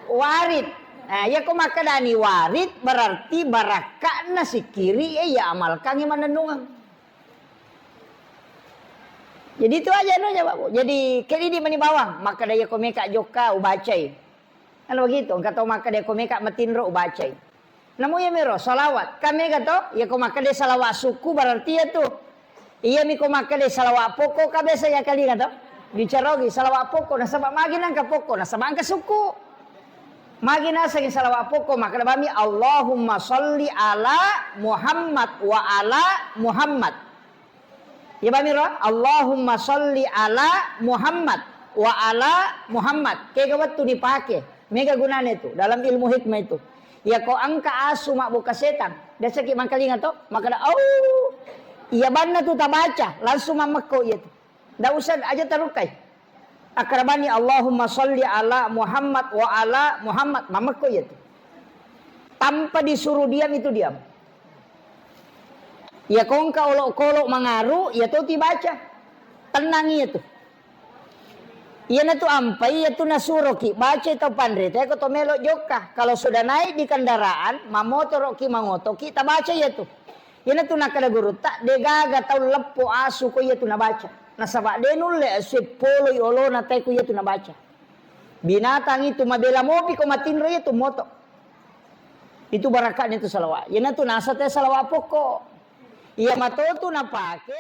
Warid. Nah, ya ko makadani warid berarti baraka na si kiri ya amalkan yang manenungan. Jadi itu aja no ya Pak. Jadi kali di mani bawang maka daya ko meka joka ubacai. Kan begitu, kata maka daya ko meka matinro ubacai. Namu ya miro salawat. Kami kata ya ko maka daya salawat suku berarti ya tuh. Iya mi ko maka daya salawat pokok kabesa ya kali kata. Bicarogi salawat pokok na sabab maginan ka pokok na sabab ka suku. Magina sa salawat pokok maka bami Allahumma sholli ala Muhammad wa ala Muhammad. Ya bami roh Allahumma sholli ala Muhammad wa ala Muhammad. Kayak waktu dipakai. Mega gunanya itu dalam ilmu hikmah itu. Ya kau angka asu mak buka setan. Dan sakit mangkalingan tu maka dah iya banda tu tak baca langsung mamakko iya tu. Dah usah aja tarukai. Akrabani Allahumma sholli ala Muhammad wa ala Muhammad mamakko iya tu. Tanpa disuruh diam itu diam. Ya kong ka olok-kolok mangaru, ya tu dibaca. Tenang ya tu. Iya na tu ampai, ya tu nasuroki. Baca itu pandre, saya kata melok joka. Kalau sudah naik di kendaraan, mamotoroki mangotoki, kita baca ya tu. Iya na tu nakada guru, tak degaga tau lepo asu ko ya tu nabaca. Nasabak denul le sepolo yolo na tay ko ya tu nabaca. Binatang itu mabela mobi ko matinro ya tu moto. Itu barakatnya tu salawat. Iya na tu nasa te salawat pokok. Iya matoto na pake